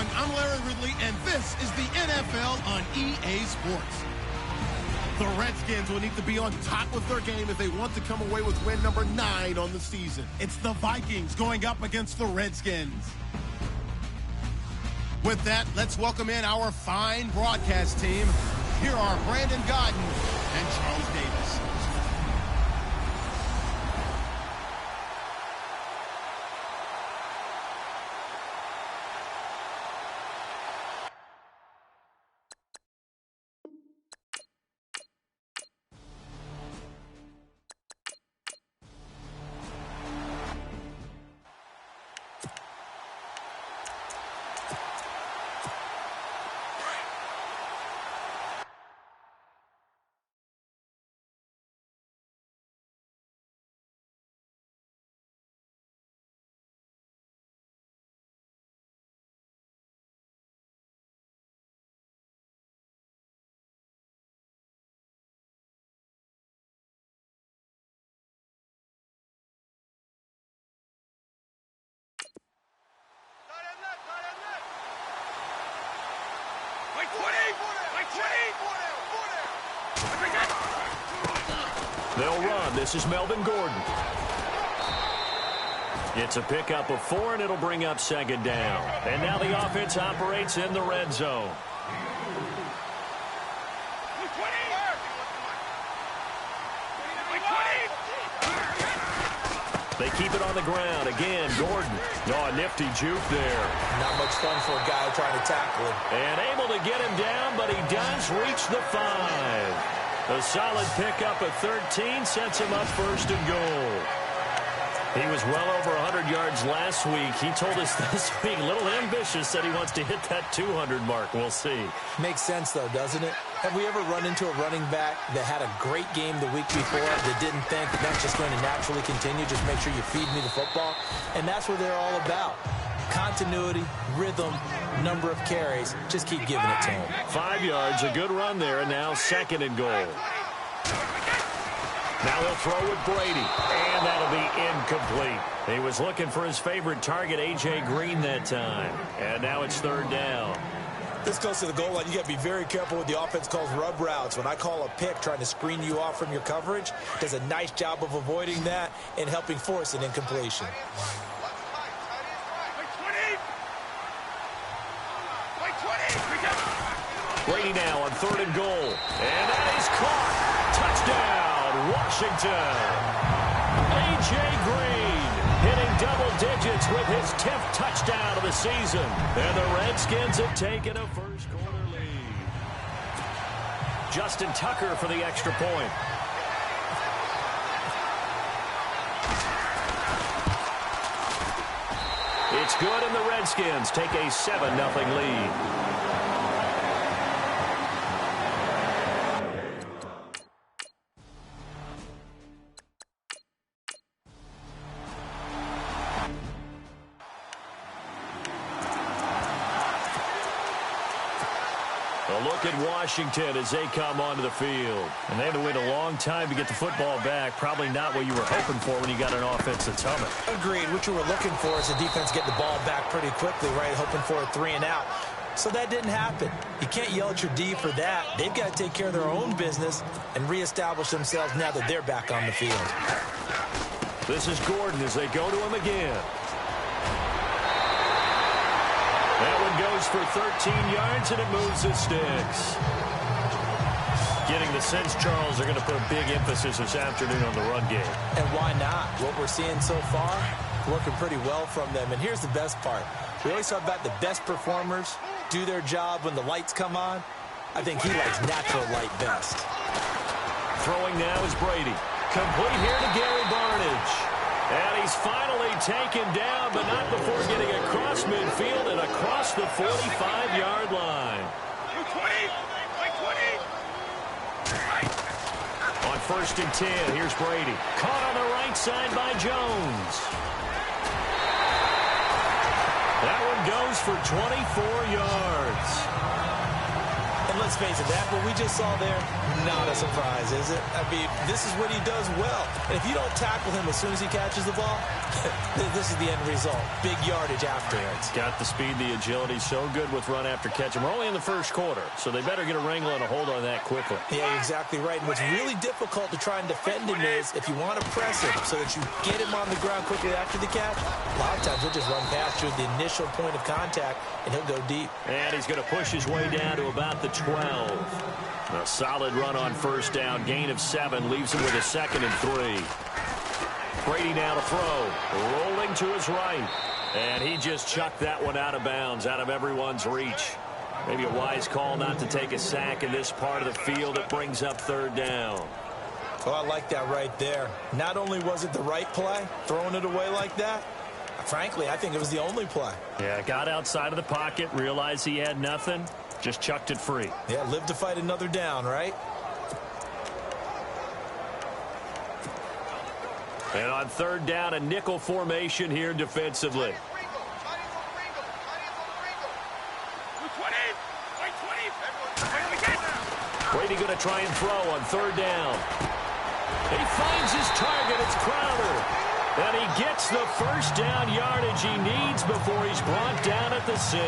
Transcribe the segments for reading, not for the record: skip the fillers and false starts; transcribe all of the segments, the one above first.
everyone. I'm Larry Ridley, and this is the NFL on EA Sports. The Redskins will need to be on top of their game if they want to come away with win number 9 on the season. It's the Vikings going up against the Redskins. With that, let's welcome in our fine broadcast team. Here are Brandon Godden and Charles Davis. They'll run. This is Melvin Gordon. It's a pickup of 4, and it'll bring up second down. And now the offense operates in the red zone. They keep it on the ground. Again, Gordon. Oh, a nifty juke there. Not much fun for a guy trying to tackle him. And able to get him down, but he does reach the 5. A solid pickup at 13 sets him up first and goal. He was well over 100 yards last week. He told us this week, a little ambitious, said he wants to hit that 200 mark. We'll see. Makes sense, though, doesn't it? Have we ever run into a running back that had a great game the week before that didn't think that that's just going to naturally continue? Just make sure you feed me the football. And that's what they're all about. Continuity, rhythm, number of carries. Just keep giving it to him. 5 yards, a good run there, and now second and goal. Now he'll throw with Brady, and that'll be incomplete. He was looking for his favorite target, A.J. Green, that time. And now it's third down. This goes to the goal line. You got to be very careful with the offense calls rub routes. When I call a pick trying to screen you off from your coverage, does a nice job of avoiding that and helping force an incompletion. Brady now on third and goal. And that is caught. Touchdown, Washington. A.J. Green hitting double digits with his 10th touchdown of the season. And the Redskins have taken a first-quarter lead. Justin Tucker for the extra point. It's good, and the Redskins take a 7-0 lead. Look at Washington as they come onto the field. And they had to wait a long time to get the football back. Probably not what you were hoping for when you got an offense that's humming. Agreed. What you were looking for is the defense getting the ball back pretty quickly, right? Hoping for a 3 and out. So that didn't happen. You can't yell at your D for that. They've got to take care of their own business and reestablish themselves now that they're back on the field. This is Gordon as they go to him again. That one goes for 13 yards, and it moves the sticks. Getting the sense, Charles, they're going to put a big emphasis this afternoon on the run game. And why not? What we're seeing so far, working pretty well from them. And here's the best part. We always talk about the best performers do their job when the lights come on. I think he likes natural light best. Throwing now is Brady. Complete here to Gary Barnidge. And he's finally taken down, but not before getting across midfield and across the 45-yard line. On first and 10, here's Brady. Caught on the right side by Jones. That one goes for 24 yards. And let's face it, that what we just saw there, not a surprise, is it? I mean, this is what he does well. And if you don't tackle him as soon as he catches the ball, this is the end result. Big yardage afterwards. Got the speed, the agility, so good with run after catch. And we're only in the first quarter, so they better get a wrangle and a hold on that quickly. Yeah, you're exactly right. And what's really difficult to try and defend him is if you want to press him so that you get him on the ground quickly after the catch, a lot of times he'll just run past you at the initial point of contact, and he'll go deep. And he's going to push his way down to about the 12. A solid run on first down. Gain of 7 leaves him with a 2nd and 3. Brady now to throw. Rolling to his right. And he just chucked that one out of bounds, out of everyone's reach. Maybe a wise call not to take a sack in this part of the field. It brings up 3rd down. Oh, I like that right there. Not only was it the right play, throwing it away like that, frankly, I think it was the only play. Yeah, got outside of the pocket, realized he had nothing, just chucked it free. Yeah, live to fight another down, right? And on 3rd down, a nickel formation here defensively. Brady going to try and throw on 3rd down. He finds his target. It's Crowder. And he gets the first down yardage he needs before he's brought down at the 6.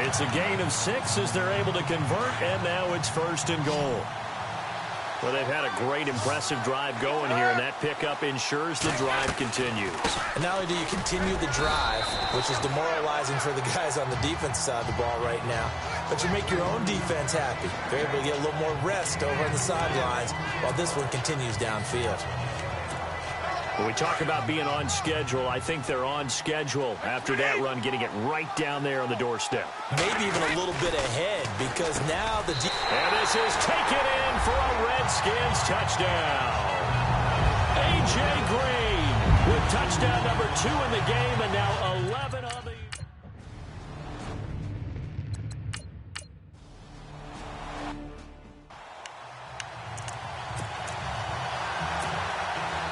It's a gain of 6 as they're able to convert, and now it's 1st and goal. Well, they've had a great, impressive drive going here, and that pickup ensures the drive continues. And not only do you continue the drive, which is demoralizing for the guys on the defense side of the ball right now, but you make your own defense happy. They're able to get a little more rest over on the sidelines while this one continues downfield. When we talk about being on schedule, I think they're on schedule after that run, getting it right down there on the doorstep. Maybe even a little bit ahead, because now the... And this is taken in for a Redskins touchdown. A.J. Green with touchdown number 2 in the game, and now 11 on the...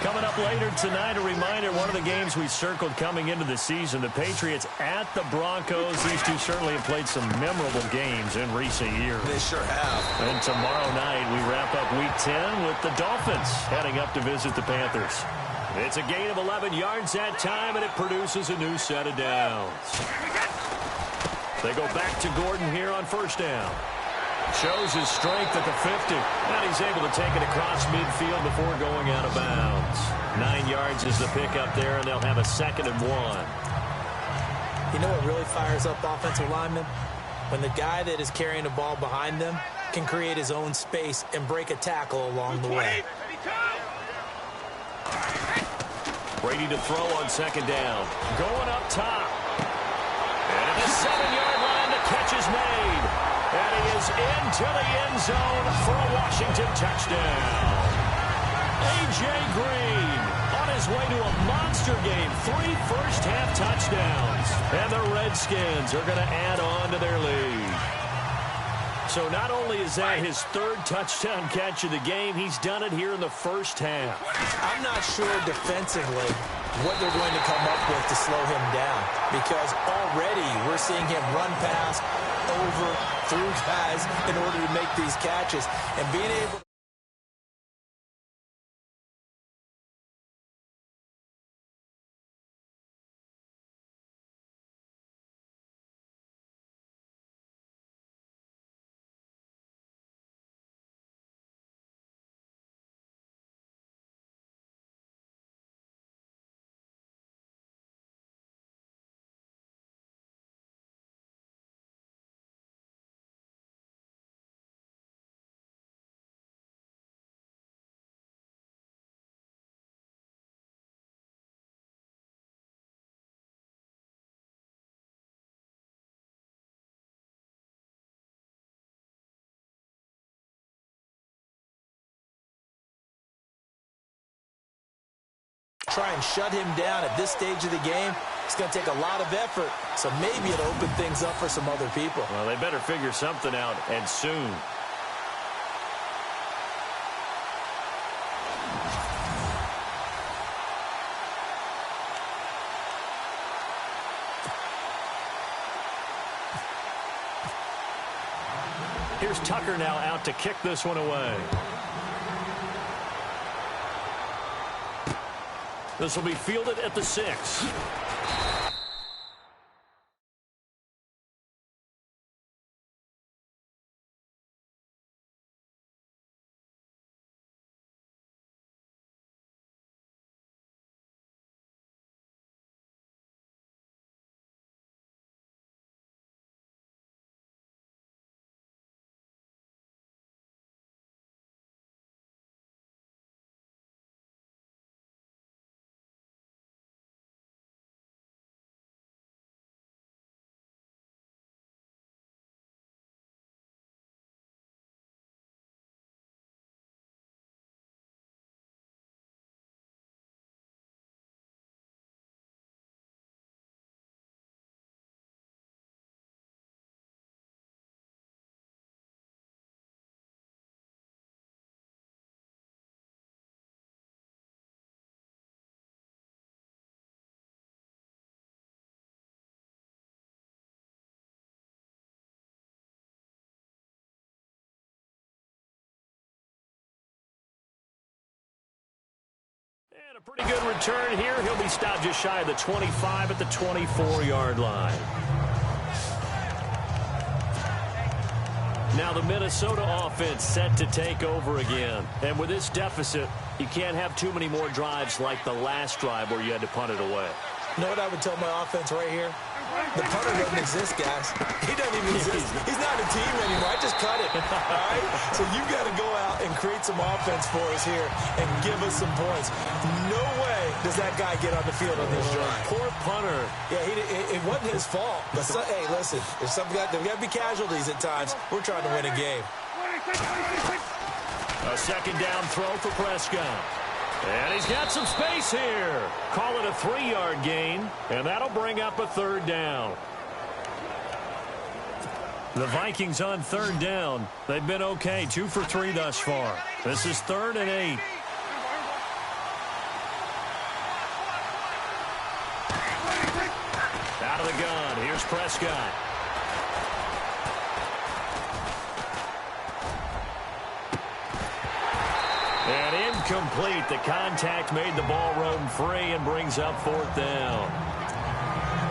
Coming up later tonight, a reminder, one of the games we circled coming into the season, the Patriots at the Broncos. These two certainly have played some memorable games in recent years. They sure have. And tomorrow night, we wrap up Week 10 with the Dolphins heading up to visit the Panthers. It's a gain of 11 yards that time, and it produces a new set of downs. They go back to Gordon here on 1st down. Shows his strength at the 50. And he's able to take it across midfield before going out of bounds. 9 yards is the pickup there, and they'll have a 2nd and 1. You know what really fires up offensive linemen? When the guy that is carrying the ball behind them can create his own space and break a tackle along the way. Brady to throw on 2nd down. Going up top. And at the 7-yard line, the catch is made. And he is into the end zone for a Washington touchdown. A.J. Green on his way to a monster game. 3 first-half touchdowns. And the Redskins are going to add on to their lead. So not only is that his 3rd touchdown catch of the game, he's done it here in the first half. I'm not sure defensively what they're going to come up with to slow him down, because already we're seeing him run past, over, through guys in order to make these catches, and being able... try and shut him down at this stage of the game, it's going to take a lot of effort. So maybe it'll open things up for some other people. Well, they better figure something out, and soon. Here's Tucker now out to kick this one away. This will be fielded at the 6. And a pretty good return here. He'll be stopped just shy of the 25 at the 24-yard line. Now the Minnesota offense set to take over again. And with this deficit, you can't have too many more drives like the last drive where you had to punt it away. You know what I would tell my offense right here? The punter doesn't exist, guys. He doesn't even exist. He's not a team anymore. I just cut it. All right? So you've got to go out and create some offense for us here and give us some points. No way does that guy get on the field on this drive. Poor punter. Yeah, it wasn't his fault. But hey, listen, there's got to be casualties at times. We're trying to win a game. A second down throw for Prescott. And he's got some space here. Call it a 3-yard gain, and that'll bring up a third down. The Vikings on third down. They've been okay, 2 for 3 thus far. This is 3rd and 8. Out of the gun, here's Prescott. And incomplete. The contact made the ball roam free and brings up 4th down.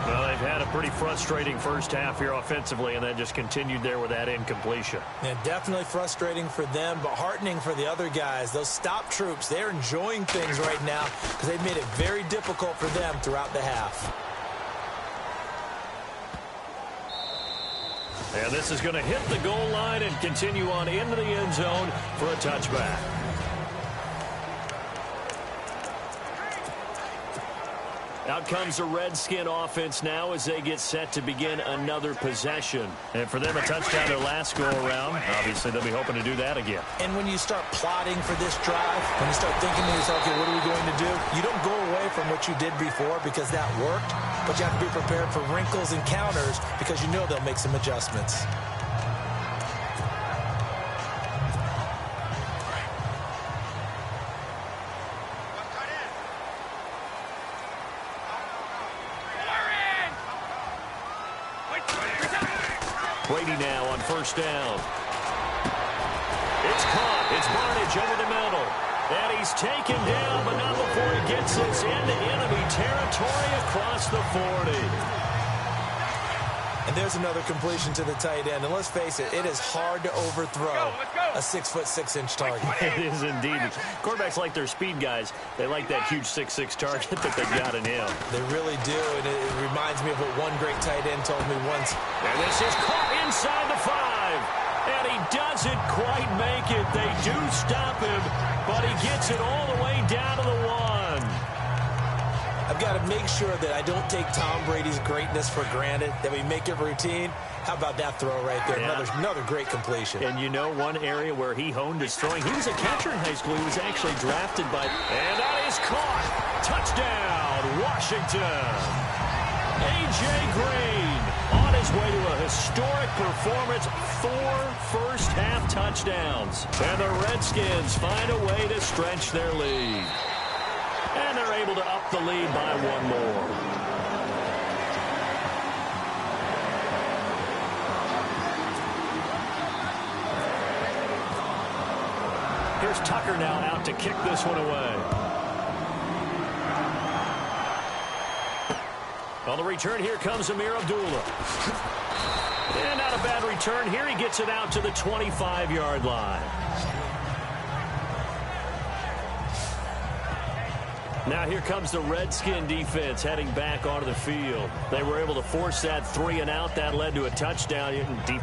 Well, they've had a pretty frustrating first half here offensively, and that just continued there with that incompletion. Yeah, definitely frustrating for them, but heartening for the other guys. Those stop troops, they're enjoying things right now because they've made it very difficult for them throughout the half. And this is going to hit the goal line and continue on into the end zone for a touchback. Out comes the Redskin offense now as they get set to begin another possession. And for them, a touchdown their last go-around. Obviously, they'll be hoping to do that again. And when you start plotting for this drive, when you start thinking to yourself, okay, what are we going to do? You don't go away from what you did before because that worked, but you have to be prepared for wrinkles and counters because you know they'll make some adjustments. Brady now on first down. It's caught. It's Barnage over the middle. And he's taken down, but not before he gets this into enemy territory across the 40. And there's another completion to the tight end. And let's face it, it is hard to overthrow a 6'6" target. It is indeed. Quarterbacks like their speed guys. They like that huge 6'6" target that they've got in him. They really do. And it reminds me of what one great tight end told me once. And this is caught inside the 5. And he doesn't quite make it. They do stop him, but he gets it all the way down to the 1. I've got to make sure that I don't take Tom Brady's greatness for granted, that we make it routine. How about that throw right there? Yeah. Another great completion. And you know one area where he honed his throwing, he was a catcher in high school. He was actually drafted by... And that is caught. Touchdown, Washington. A.J. Green on his way to a historic performance, 4 first-half touchdowns. And the Redskins find a way to stretch their lead. And they're able to up the lead by 1 more. Here's Tucker now out to kick this one away. On the return, here comes Amir Abdullah. And not a bad return here. He gets it out to the 25-yard line. Now here comes the Redskin defense heading back onto the field. They were able to force that 3-and-out. That led to a touchdown. Deep.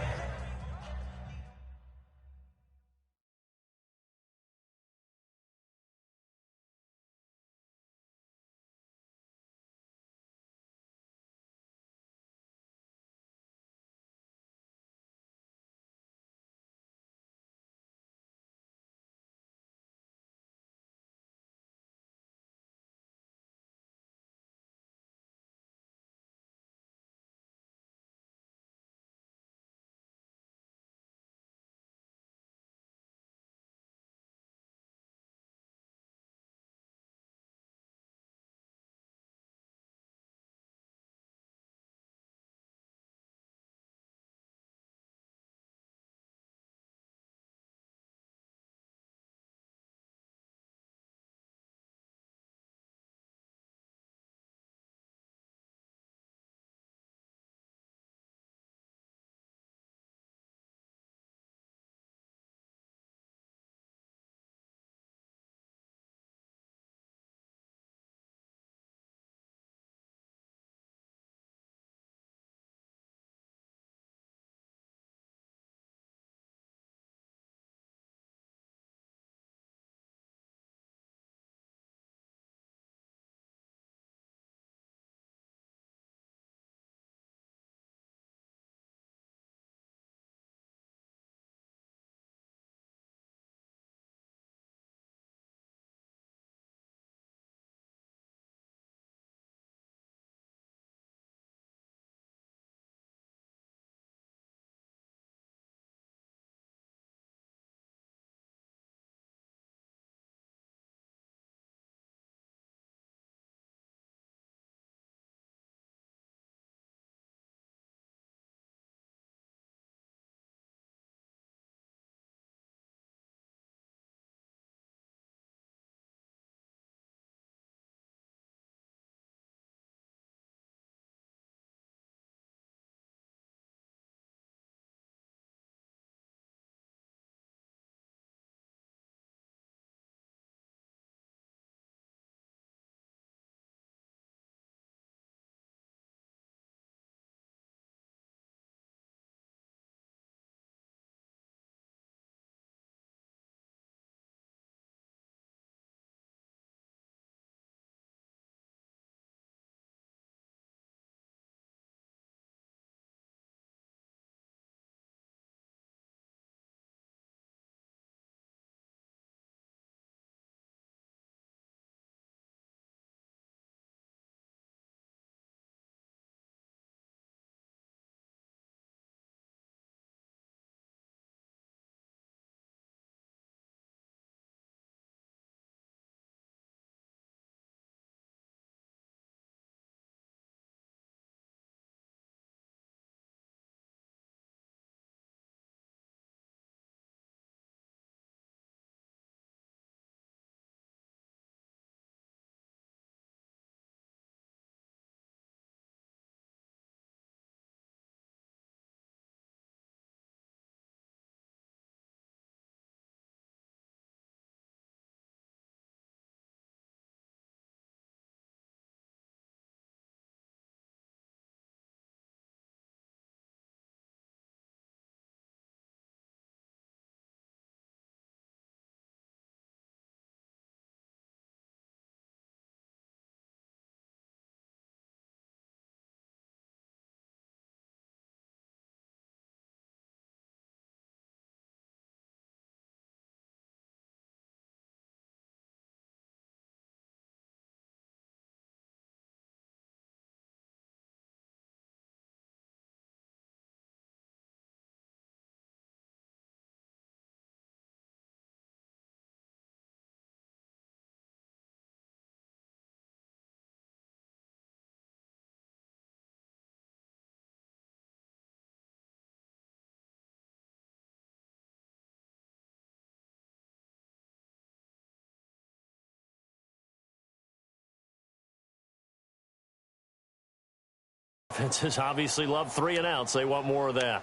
Defenses obviously love 3 and outs. They want more of that.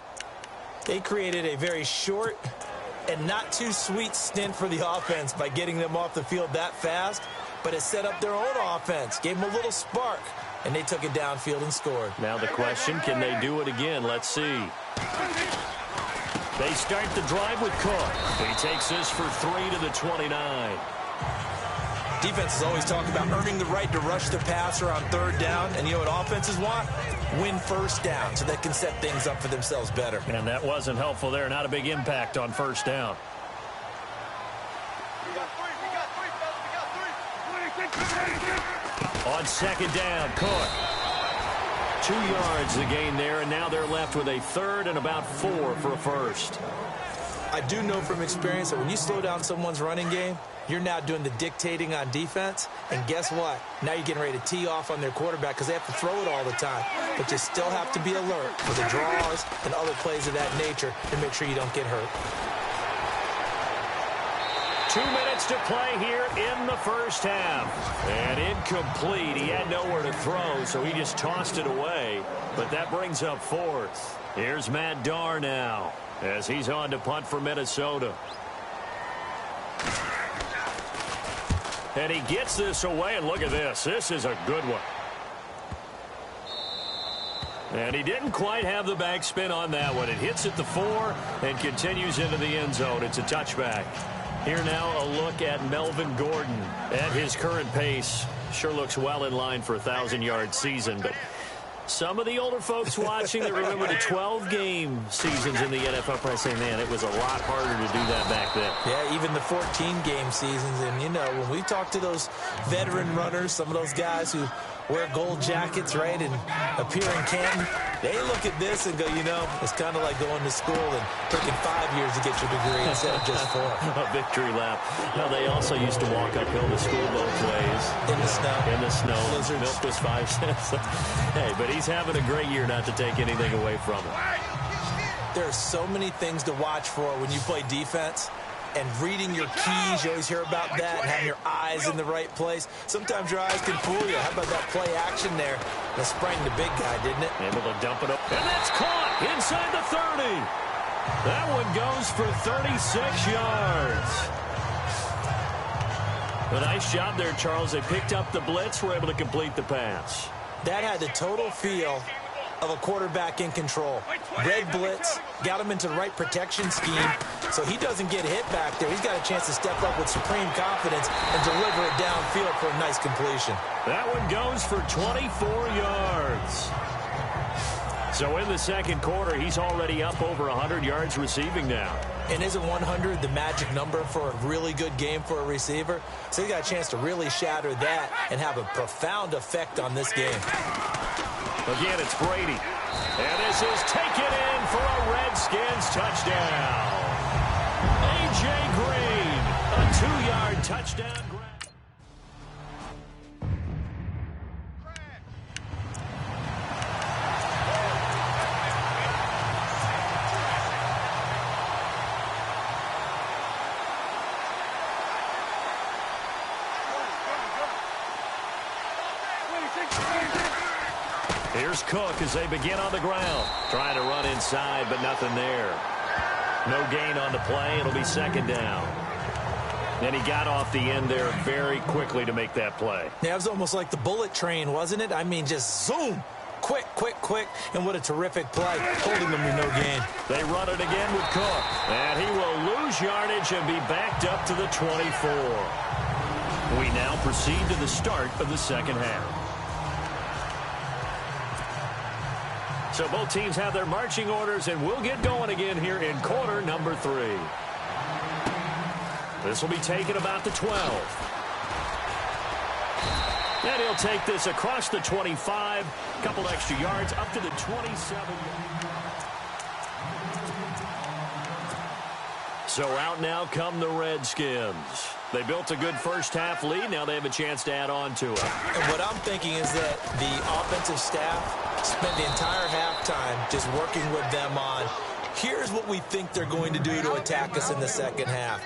They created a very short and not too sweet stint for the offense by getting them off the field that fast, but it set up their own offense, gave them a little spark, and they took it downfield and scored. Now the question, can they do it again? Let's see. They start the drive with Cook. He takes this for 3 to the 29. Defenses always talk about earning the right to rush the passer on 3rd down, and you know what offenses want? Win 1st down so they can set things up for themselves better. And that wasn't helpful there. Not a big impact on 1st down. On 2nd down, Cook. 2 yards the gain there, and now they're left with a 3rd and about 4 for a 1st. I do know from experience that when you slow down someone's running game, you're now doing the dictating on defense, and guess what? Now you're getting ready to tee off on their quarterback because they have to throw it all the time. But you still have to be alert for the draws and other plays of that nature to make sure you don't get hurt. 2 minutes to play here in the 1st half. And incomplete. He had nowhere to throw, so he just tossed it away. But that brings up 4th. Here's Matt Darr now as he's on to punt for Minnesota. And he gets this away, and look at this. This is a good one. And he didn't quite have the backspin on that one. It hits at the 4 and continues into the end zone. It's a touchback. Here now a look at Melvin Gordon at his current pace. Sure looks well in line for a 1,000-yard season, but some of the older folks watching that remember the 12-game seasons in the NFL probably say, man, it was a lot harder to do that back then. Yeah, even the 14-game seasons. And, you know, when we talk to those veteran runners, some of those guys who wear gold jackets, right, and appear in Canton, they look at this and go, you know, it's kind of like going to school and taking 5 years to get your degree instead of just 4. A victory lap. Now, they also used to walk uphill to school both ways. In the snow. In the snow. Blizzards. Milk was 5 cents. Hey, but he's having a great year, not to take anything away from him. There are so many things to watch for when you play defense. And reading your keys, you always hear about that, and having your eyes in the right place. Sometimes your eyes can fool you. How about that play action there? That sprang the big guy, didn't it? Able to dump it up. And that's caught inside the 30. That one goes for 36 yards. A nice job there, Charles. They picked up the blitz, were able to complete the pass. That had the total feel of a quarterback in control. Red blitz, got him into the right protection scheme, so he doesn't get hit back there. He's got a chance to step up with supreme confidence and deliver it downfield for a nice completion. That one goes for 24 yards. So in the 2nd quarter, he's already up over 100 yards receiving now. And isn't 100 the magic number for a really good game for a receiver? So he got a chance to really shatter that and have a profound effect on this game. Again, it's Brady. And this is taken in for a Redskins touchdown. A.J. Green, a 2-yard touchdown grab. Here's Cook as they begin on the ground. Trying to run inside, but nothing there. No gain on the play. It'll be 2nd down. And he got off the end there very quickly to make that play. Yeah, it was almost like the bullet train, wasn't it? I mean, just zoom. Quick, quick, quick. And what a terrific play. Holding them to no gain. They run it again with Cook. And he will lose yardage and be backed up to the 24. We now proceed to the start of the 2nd half. So both teams have their marching orders, and we'll get going again here in quarter number 3. This will be taken about the 12. And he'll take this across the 25, a couple extra yards, up to the 27. So out now come the Redskins. They built a good 1st half lead. Now they have a chance to add on to it. And what I'm thinking is that the offensive staff spent the entire halftime just working with them on, here's what we think they're going to do to attack us in the 2nd half.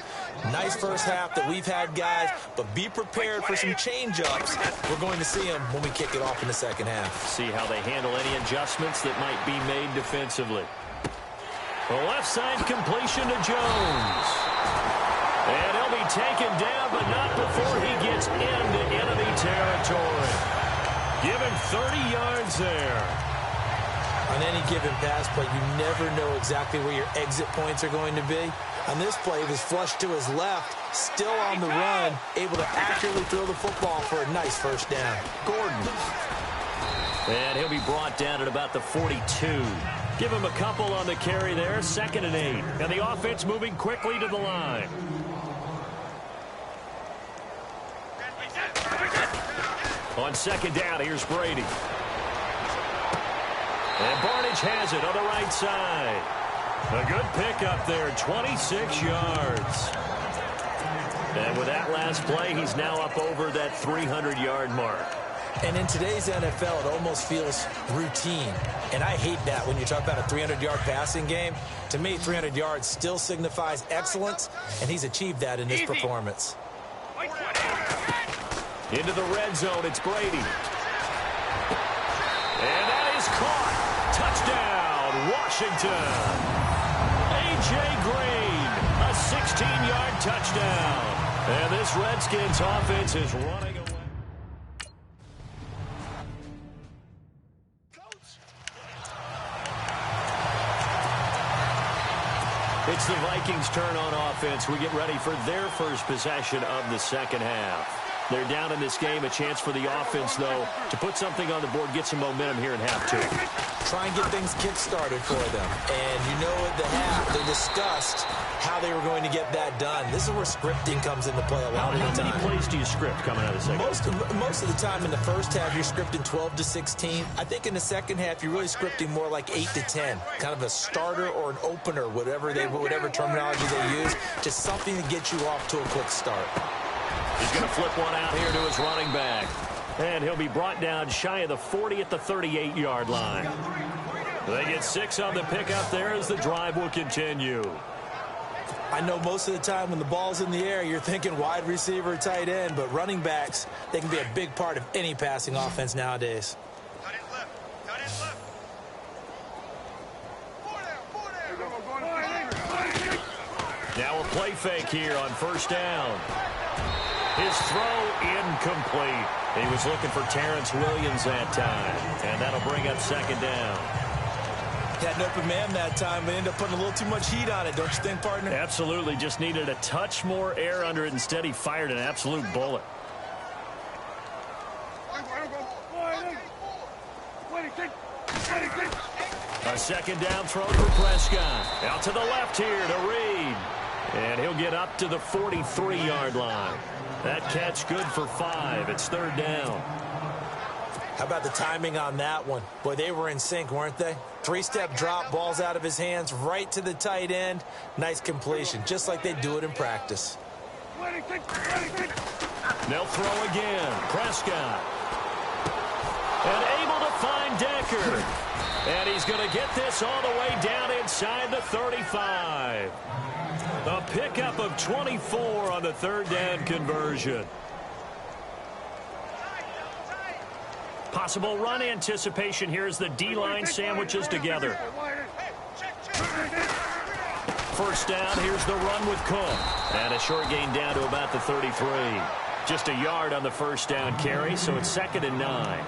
Nice first half that we've had, guys, but be prepared for some change-ups. We're going to see them when we kick it off in the second half. See how they handle any adjustments that might be made defensively. The left side completion to Jones. And he'll be taken down, but not before he gets into enemy territory. Give him 30 yards there. On any given pass play, you never know exactly where your exit points are going to be. On this play, he was flushed to his left, still on the run, able to accurately throw the football for a nice first down. Gordon. And he'll be brought down at about the 42. Give him a couple on the carry there, 2nd and 8. And the offense moving quickly to the line. On 2nd down, here's Brady. And Barnage has it on the right side. A good pickup there, 26 yards. And with that last play, he's now up over that 300-yard mark. And in today's NFL, it almost feels routine. And I hate that when you talk about a 300-yard passing game. To me, 300 yards still signifies excellence, and he's achieved that in this performance. Into the red zone, it's Brady. And that is caught. Touchdown, Washington. A.J. Green, a 16-yard touchdown. And this Redskins offense is running away. It's the Vikings' turn on offense. We get ready for their first possession of the second half. They're down in this game. A chance for the offense, though, to put something on the board, get some momentum here in half two. Try and get things kick-started for them. And you know at the half, they discussed how they were going to get that done. This is where scripting comes into play a lot of the time. How many plays do you script coming out of the second half? Most of the time in the first half, you're scripting 12 to 16. I think in the second half, you're really scripting more like 8 to 10. Kind of a starter or an opener, whatever terminology they use. Just something to get you off to a quick start. He's going to flip one out here to his running back. And he'll be brought down shy of the 40 at the 38-yard line. They get 6 on the pickup there as the drive will continue. I know most of the time when the ball's in the air, you're thinking wide receiver, tight end, but running backs, they can be a big part of any passing offense nowadays. Now a play fake here on first down. His throw incomplete. He was looking for Terrence Williams that time, and that'll bring up second down. Had an open man that time, but ended up putting a little too much heat on it, don't you think, partner? Absolutely. Just needed a touch more air under it. Instead, he fired an absolute bullet. A second down throw for Prescott. Out to the left here to Reed. And he'll get up to the 43-yard line. That catch good for 5. It's third down. How about the timing on that one? Boy, they were in sync, weren't they? 3-step drop, balls out of his hands, right to the tight end. Nice completion, just like they do it in practice. They'll throw again. Prescott. And able to find Decker. And he's going to get this all the way down inside the 35. A pickup of 24 on the third down conversion. Possible run anticipation here as the D-line sandwiches together. First down, here's the run with Cook. And a short gain down to about the 33. Just a yard on the first down carry, so it's 2nd and 9.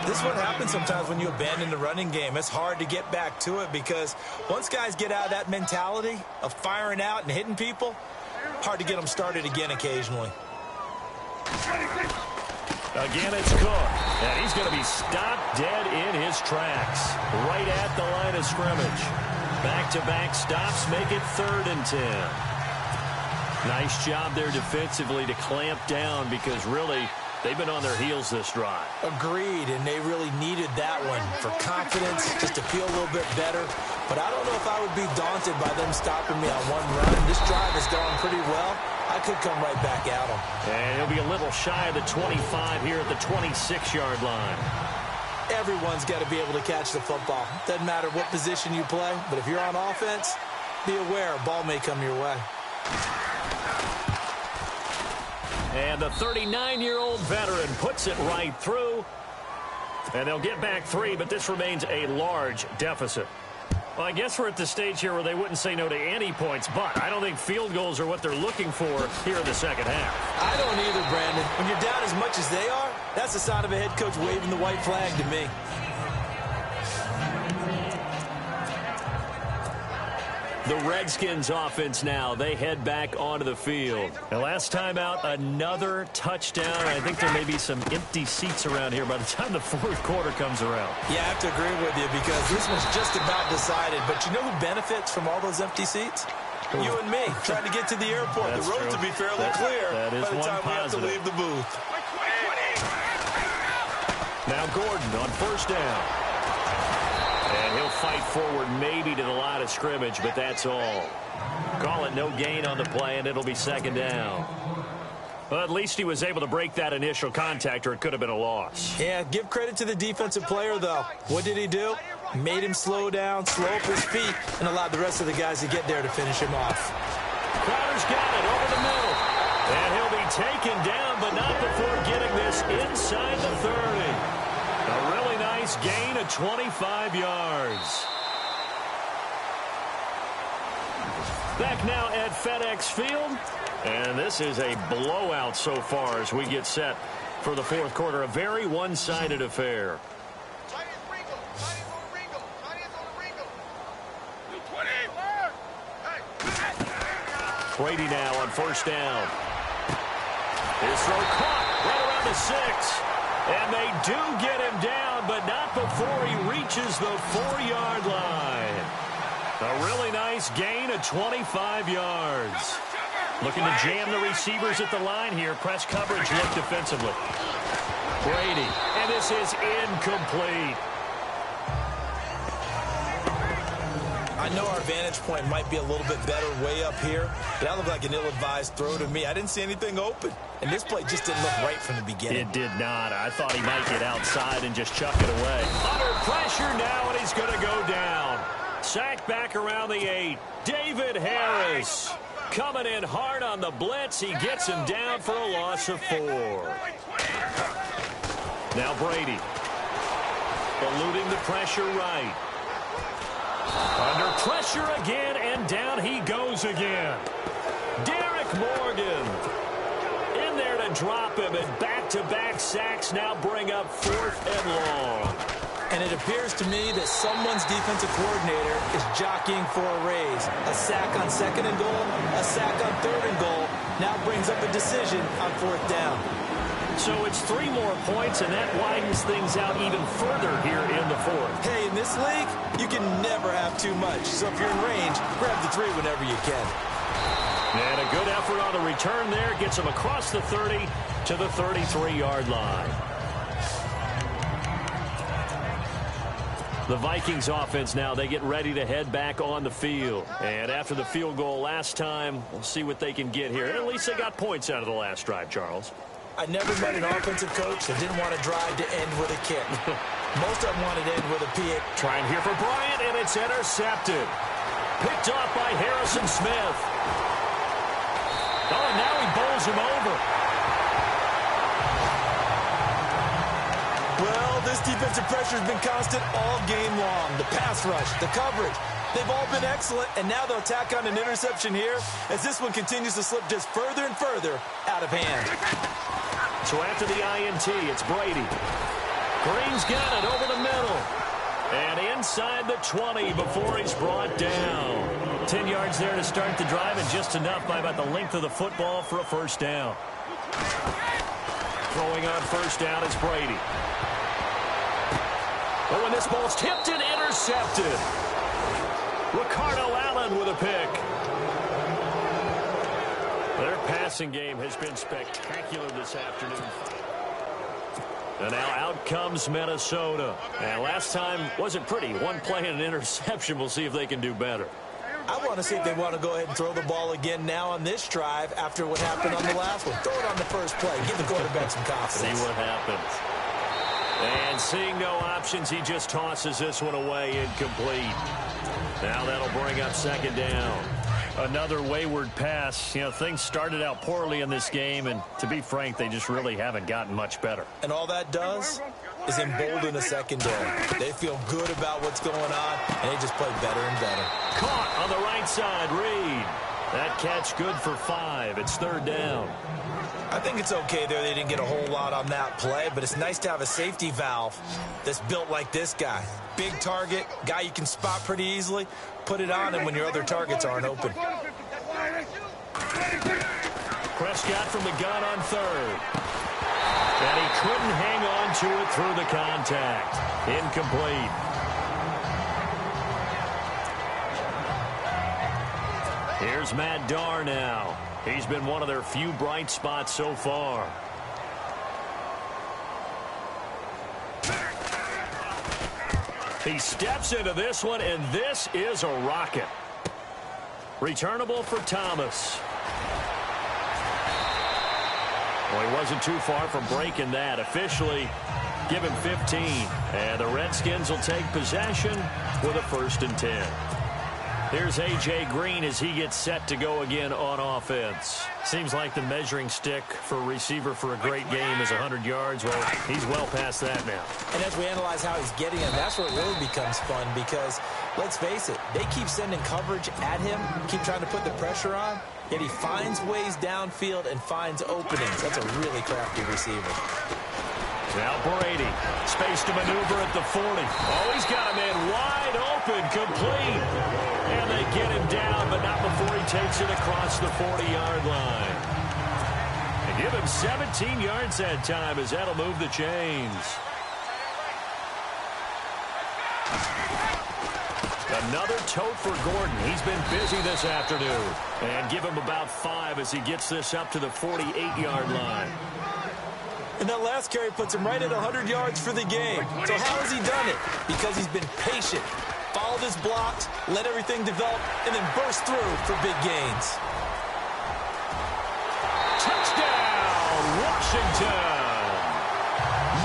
This is what happens sometimes when you abandon the running game. It's hard to get back to it because once guys get out of that mentality of firing out and hitting people, hard to get them started again occasionally. Again, it's Cook. And he's going to be stopped dead in his tracks. Right at the line of scrimmage. Back-to-back stops make it 3rd and 10. Nice job there defensively to clamp down because really they've been on their heels this drive. Agreed, and they really needed that one for confidence, just to feel a little bit better. But I don't know if I would be daunted by them stopping me on one run. This drive has gone pretty well. I could come right back at them. And he'll be a little shy of the 25 here at the 26-yard line. Everyone's got to be able to catch the football. Doesn't matter what position you play, but if you're on offense, be aware a ball may come your way. And the 39-year-old veteran puts it right through. And they'll get back 3, but this remains a large deficit. Well, I guess we're at the stage here where they wouldn't say no to any points, but I don't think field goals are what they're looking for here in the second half. I don't either, Brandon. When you're down as much as they are, that's a sign of a head coach waving the white flag to me. The Redskins offense now, they head back onto the field. And last time out, another touchdown. I think there may be some empty seats around here by the time the fourth quarter comes around. Yeah, I have to agree with you because this one's just about decided. But you know who benefits from all those empty seats? You and me, trying to get to the airport. That's the road true. to be fairly clear that is by the one time positive. we have to leave the booth. Now Gordon on first down. And he'll fight forward maybe to the line of scrimmage, but that's all. Call it no gain on the play, and it'll be second down. Well, at least he was able to break that initial contact, or it could have been a loss. Yeah, give credit to the defensive player, though. What did he do? Made him slow down, slow up his feet, and allowed the rest of the guys to get there to finish him off. Crowder's got it over the middle. And he'll be taken down, but not before getting this inside the 30. A really nice gain of 25 yards. Back now at FedEx Field. And this is a blowout so far as we get set for the fourth quarter. A very one-sided affair. Brady now on first down. His throw caught right around the 6. And they do get him down, but not before he reaches the 4-yard line. A really nice gain of 25 yards. Looking to jam the receivers at the line here. Press coverage look defensively. Brady, and this is incomplete. I know our vantage point might be a little bit better way up here, but that looked like an ill-advised throw to me. I didn't see anything open, and this play just didn't look right from the beginning. It did not. I thought he might get outside and just chuck it away. Under pressure now, and he's going to go down. Sacked back around the 8. David Harris coming in hard on the blitz. He gets him down for a loss of 4. Now Brady eluding the pressure right. Under pressure again, and down he goes again. Derek Morgan in there to drop him, and back-to-back sacks now bring up 4th and long. And it appears to me that someone's defensive coordinator is jockeying for a raise. A sack on 2nd and goal, a sack on 3rd and goal, now brings up a decision on 4th down. So it's 3 more points, and that widens things out even further here in the 4th. Hey, in this league, you can never have too much. So if you're in range, grab the 3 whenever you can. And a good effort on the return there. Gets him across the 30 to the 33-yard line. The Vikings offense now, they get ready to head back on the field. And after the field goal last time, we'll see what they can get here. And at least they got points out of the last drive, Charles. I never met an offensive coach that didn't want to drive to end with a kick. Most of them wanted to end with a PA. Trying here for Bryant, and it's intercepted. Picked off by Harrison Smith. Oh, and now he bowls him over. Well, this defensive pressure has been constant all game long. The pass rush, the coverage, they've all been excellent, and now they'll tack on an interception here as this one continues to slip just further and further out of hand. So after the INT, it's Brady. Green's got it over the middle. And inside the 20 before he's brought down. 10 yards there to start the drive, and just enough by about the length of the football for a first down. Throwing on first down is Brady. Oh, and this ball's tipped and intercepted. Ricardo Allen with a pick. Their passing game has been spectacular this afternoon. And now out comes Minnesota. And last time wasn't pretty. One play and an interception. We'll see if they can do better. I want to see if they want to go ahead and throw the ball again now on this drive after what happened on the last one. Throw it on the first play. Give the quarterback some confidence. See what happens. And seeing no options, he just tosses this one away incomplete. Now that'll bring up second down. Another wayward pass. You know, things started out poorly in this game, and to be frank, they just really haven't gotten much better. And all that does is embolden the secondary. They feel good about what's going on, and they just play better and better. Caught on the right side, Reed. That catch good for 5. It's 3rd down. I think it's okay there. They didn't get a whole lot on that play, but it's nice to have a safety valve that's built like this guy. Big target, guy you can spot pretty easily. Put it on him when your other targets aren't open. Prescott from the gun on 3rd. And he couldn't hang on to it through the contact. Incomplete. Here's Matt Darr now. He's been one of their few bright spots so far. He steps into this one, and this is a rocket. Returnable for Thomas. Well, he wasn't too far from breaking that. Officially, give him 15. And the Redskins will take possession with a 1st and 10. Here's A.J. Green as he gets set to go again on offense. Seems like the measuring stick for a receiver for a great game is 100 yards. Well, he's well past that now. And as we analyze how he's getting him, that's where it really becomes fun because, let's face it, they keep sending coverage at him, keep trying to put the pressure on, yet he finds ways downfield and finds openings. That's a really crafty receiver. Now Brady, space to maneuver at the 40. Oh, he's got a man wide open, complete. And they get him down, but not before he takes it across the 40-yard line. And give him 17 yards that time as that'll move the chains. Another tote for Gordon. He's been busy this afternoon. And give him about 5 as he gets this up to the 48-yard line. And that last carry puts him right at 100 yards for the game. So how has he done it? Because he's been patient, followed his blocks, let everything develop, and then burst through for big gains. Touchdown, Washington!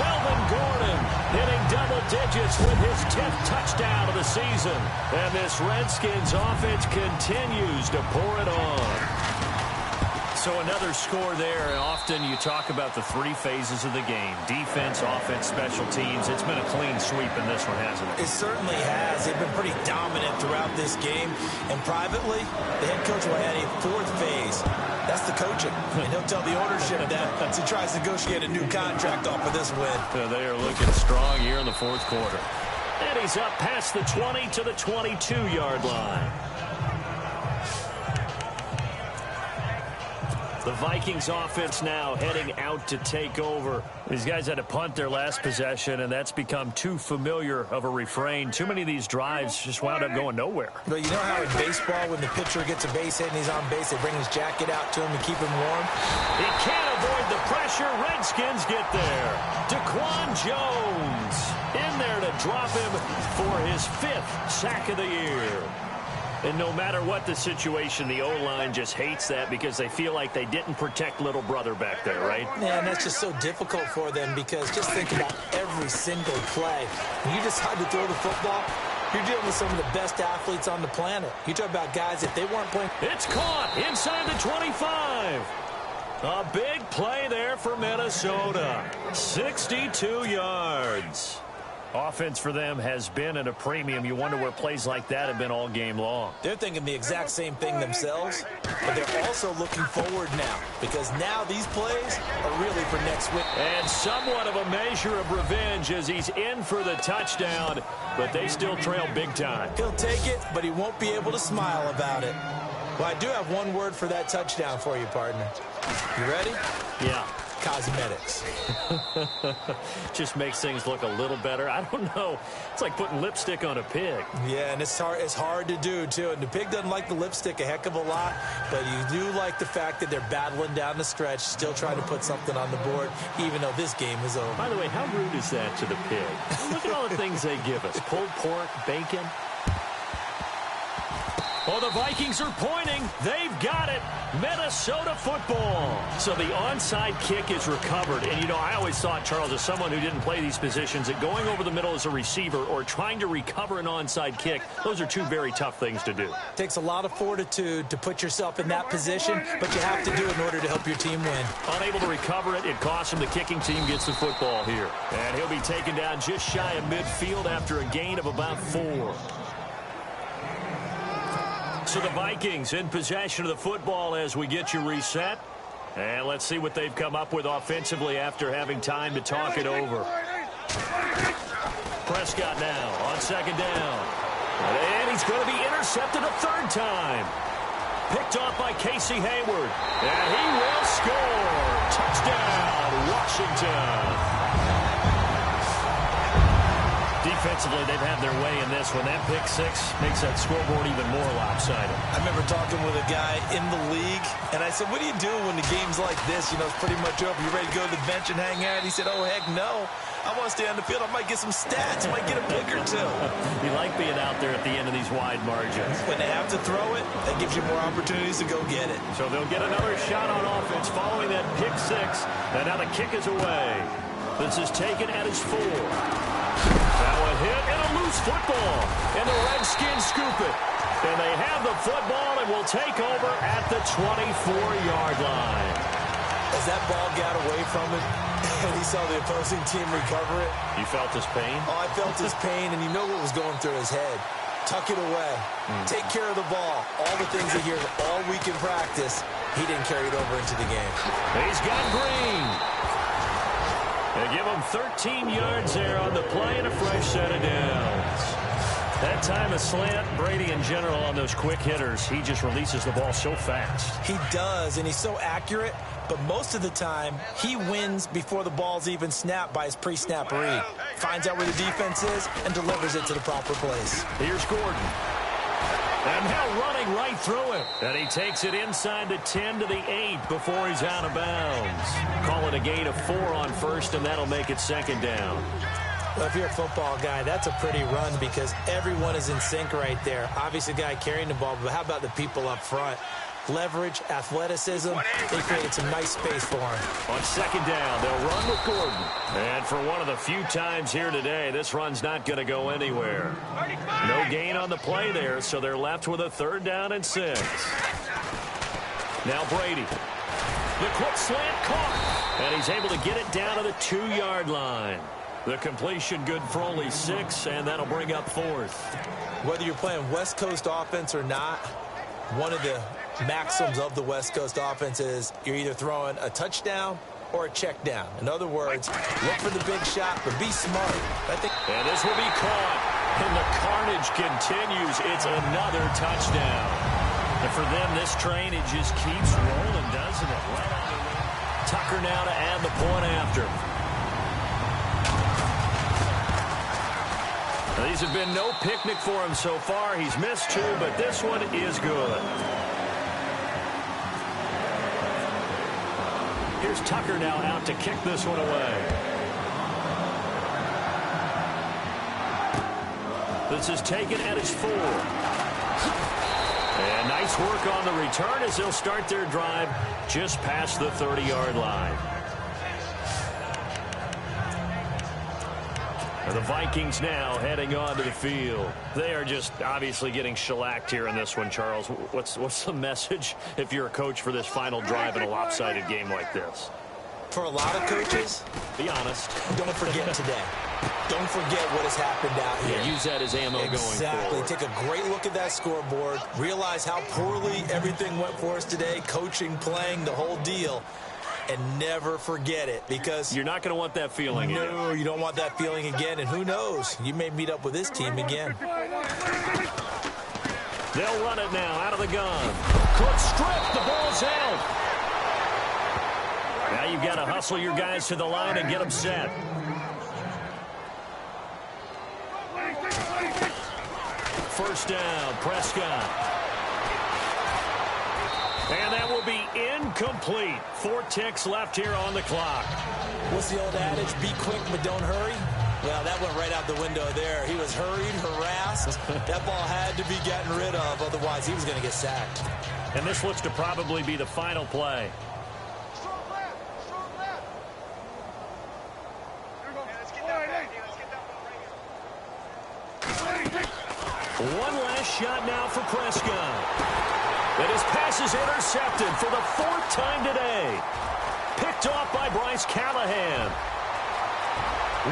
Melvin Gordon hitting double digits with his 10th touchdown of the season. And this Redskins offense continues to pour it on. So another score there. Often you talk about the 3 phases of the game. Defense, offense, special teams. It's been a clean sweep in this one, hasn't it? It certainly has. They've been pretty dominant throughout this game. And privately, the head coach will add a 4th phase. That's the coaching. And he'll tell the ownership that as he tries to negotiate a new contract off of this win. So they are looking strong here in the 4th quarter. And he's up past the 20 to the 22-yard line. The Vikings offense now heading out to take over. These guys had to punt their last possession, and that's become too familiar of a refrain. Too many of these drives just wound up going nowhere. But you know how in baseball, when the pitcher gets a base hit and he's on base, they bring his jacket out to him and keep him warm? He can't avoid the pressure. Redskins get there. Daquan Jones in there to drop him for his 5th sack of the year. And no matter what the situation, the O-line just hates that because they feel like they didn't protect little brother back there, right? Yeah, and that's just so difficult for them because just think about every single play. When you decide to throw the football, you're dealing with some of the best athletes on the planet. You talk about guys, if they weren't playing... It's caught inside the 25. A big play there for Minnesota. 62 yards. Offense for them has been at a premium. You wonder where plays like that have been all game long. They're thinking the exact same thing themselves, but they're also looking forward now because now these plays are really for next week. And somewhat of a measure of revenge as he's in for the touchdown, but they still trail big time. He'll take it, but he won't be able to smile about it. Well, I do have one word for that touchdown for you, partner. You ready? Yeah. Cosmetics. Just makes things look a little better. I don't know. It's like putting lipstick on a pig. Yeah, and it's hard to do, too. And the pig doesn't like the lipstick a heck of a lot, but you do like the fact that they're battling down the stretch, still trying to put something on the board, even though this game is over. By the way, how rude is that to the pig? Look at all the things they give us. Pulled pork, bacon. Oh, the Vikings are pointing. They've got it. Minnesota football. So the onside kick is recovered. And, you know, I always thought, Charles, as someone who didn't play these positions, that going over the middle as a receiver or trying to recover an onside kick, those are two very tough things to do. It takes a lot of fortitude to put yourself in that position, but you have to do it in order to help your team win. Unable to recover it, it costs him. The kicking team gets the football here. And he'll be taken down just shy of midfield after a gain of about 4. So the Vikings in possession of the football as we get you reset. And let's see what they've come up with offensively after having time to talk it over. Prescott now on second down. And he's going to be intercepted a third time. Picked off by Casey Hayward. And he will score. Touchdown, Washington. Defensively, they've had their way in this one. That pick six makes that scoreboard even more lopsided. I remember talking with a guy in the league, and I said, what do you do when the game's like this? You know, it's pretty much over. You ready to go to the bench and hang out? He said, oh, heck no. I want to stay on the field. I might get some stats. I might get a pick or two. You like being out there at the end of these wide margins. When they have to throw it, that gives you more opportunities to go get it. So they'll get another shot on offense following that pick six. And now the kick is away. This is taken at his 4. Now a hit and a loose football. And the Redskins scoop it. And they have the football and will take over at the 24-yard line. As that ball got away from him and he saw the opposing team recover it. You felt his pain? Oh, I felt his pain, and you know what was going through his head. Tuck it away. Take care of the ball. All the things he hears all week in practice, he didn't carry it over into the game. He's got Green. They give him 13 yards there on the play and a fresh set of downs. That time a slant. Brady in general on those quick hitters, he just releases the ball so fast. He does, and he's so accurate, but most of the time he wins before the ball's even snapped by his pre-snap read. Finds out where the defense is and delivers it to the proper place. Here's Gordon. And now running right through it. And he takes it inside the 10 to the 8 before he's out of bounds. Call it a gain of 4 on first, and that'll make it second down. Well, if you're a football guy, that's a pretty run because everyone is in sync right there. Obviously, the guy carrying the ball, but how about the people up front? Leverage, athleticism, they created some nice space for him. On second down, they'll run with Gordon. And for one of the few times here today, this run's not going to go anywhere. No gain on the play there, so they're left with a 3rd down and 6. Now Brady. The quick slant caught. And he's able to get it down to the 2-yard line. The completion good for only 6, and that'll bring up 4th. Whether you're playing West Coast offense or not, one of the maxims of the West Coast offense is you're either throwing a touchdown or a check down. In other words, look for the big shot, but be smart. And this will be caught, and the carnage continues. It's another touchdown. And for them, this train, it just keeps rolling, doesn't it? Right on the way. Tucker now to add the point after. These have been no picnic for him so far. He's missed 2, but this one is good. Here's Tucker now out to kick this one away. This is taken at his 4. And nice work on the return as they'll start their drive just past the 30-yard line. The Vikings now heading onto the field. They are just obviously getting shellacked here in this one, Charles. What's the message if you're a coach for this final drive in a lopsided game like this? For a lot of coaches, be honest, don't forget today. Don't forget what has happened out here. Yeah, use that as ammo going forward. Exactly. Take a great look at that scoreboard. Realize how poorly everything went for us today. Coaching, playing, the whole deal. And never forget it, because you're not going to want that feeling again. No, you don't want that feeling again, and who knows? You may meet up with this team again. They'll run it now out of the gun. Cook stripped. The ball's out. Now you've got to hustle your guys to the line and get them set. First down, Prescott. And that will be incomplete. 4 ticks left here on the clock. What's the old adage? Be quick, but don't hurry. Well, that went right out the window there. He was hurried, harassed. That ball had to be gotten rid of, otherwise he was going to get sacked. And this looks to probably be the final play. One last shot now for Prescott. And his pass is intercepted for the 4th time today. Picked off by Bryce Callahan.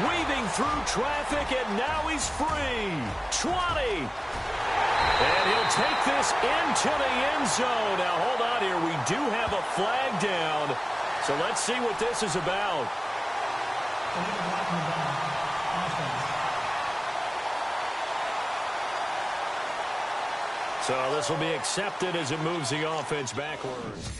Weaving through traffic, and now he's free. 20. And he'll take this into the end zone. Now, hold on here. We do have a flag down. So let's see what this is about. So this will be accepted as it moves the offense backwards.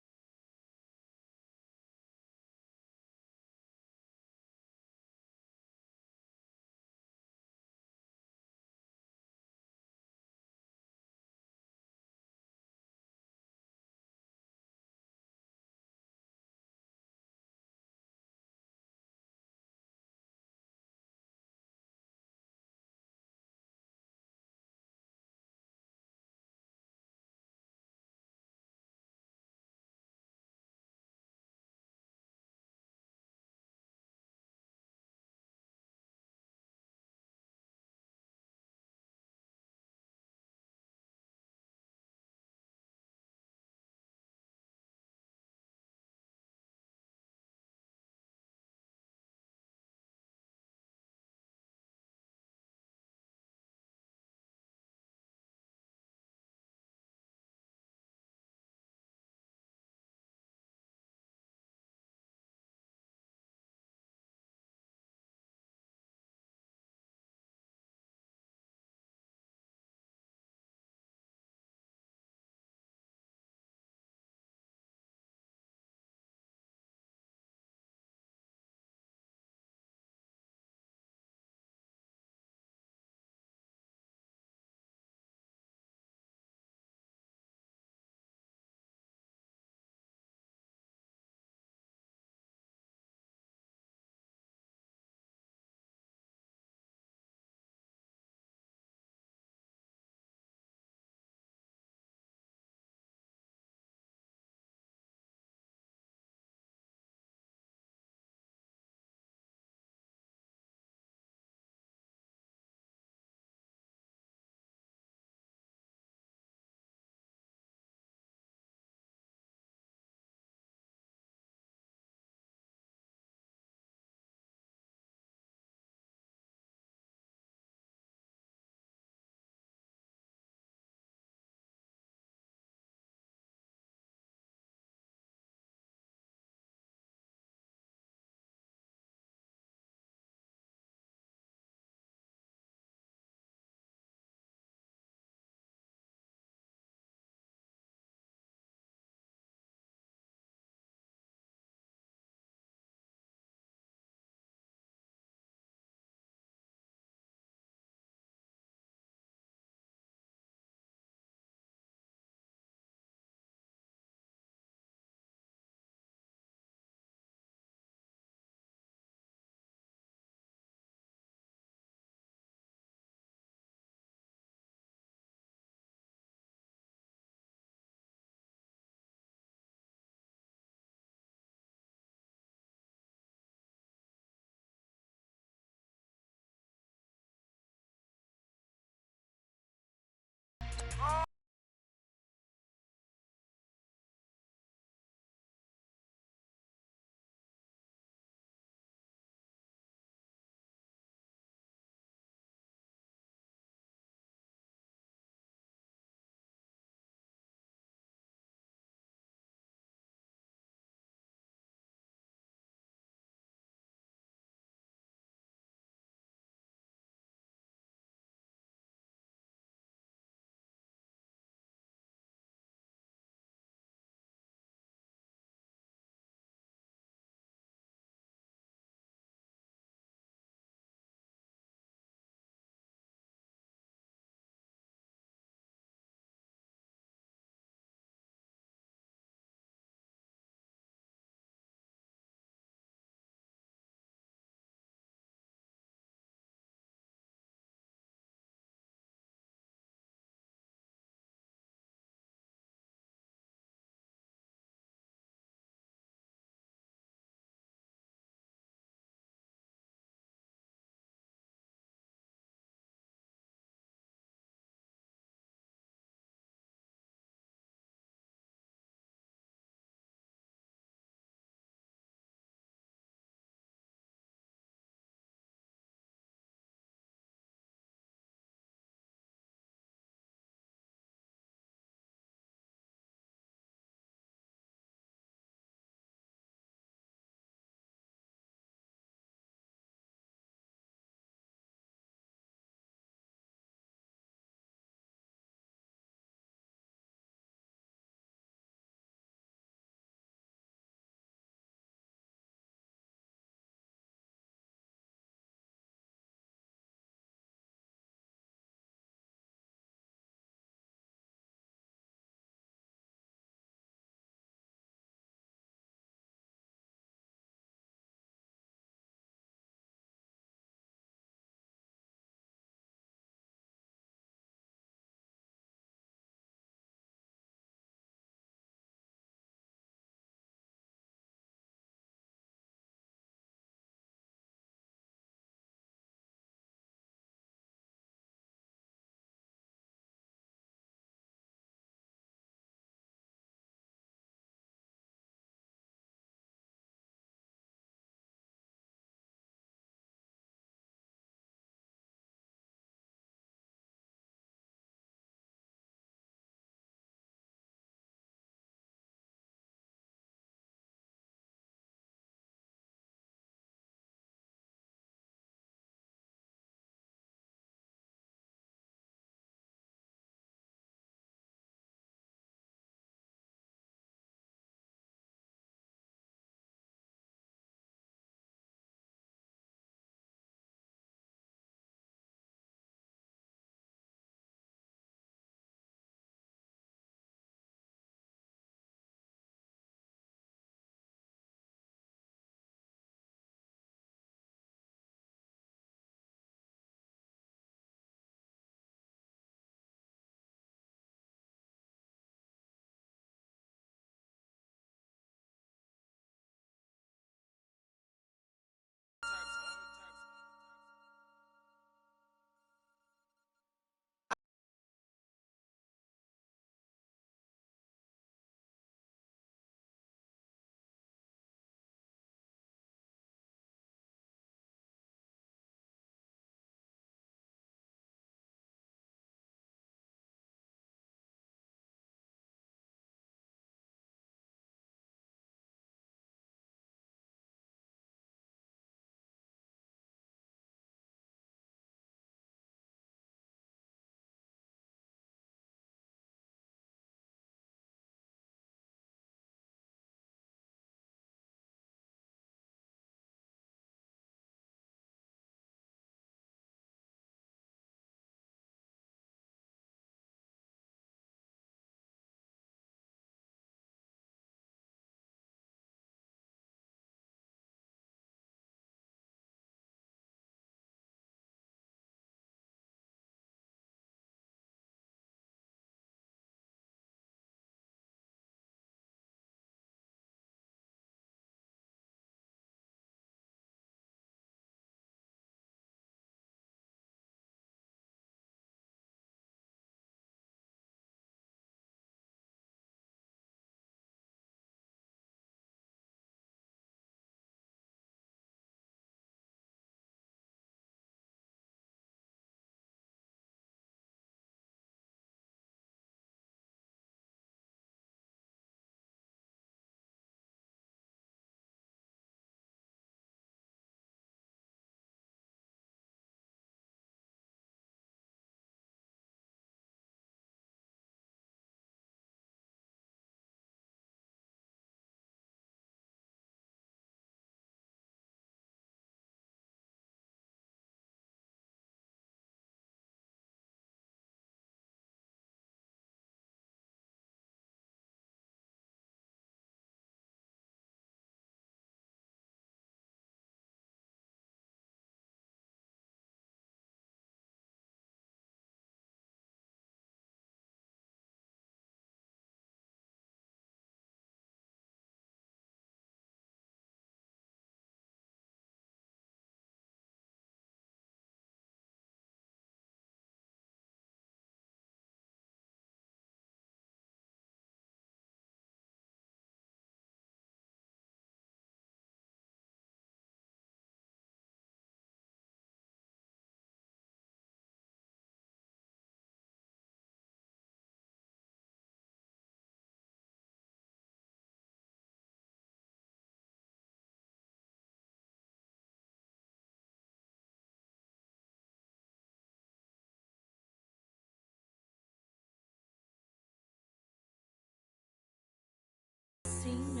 seen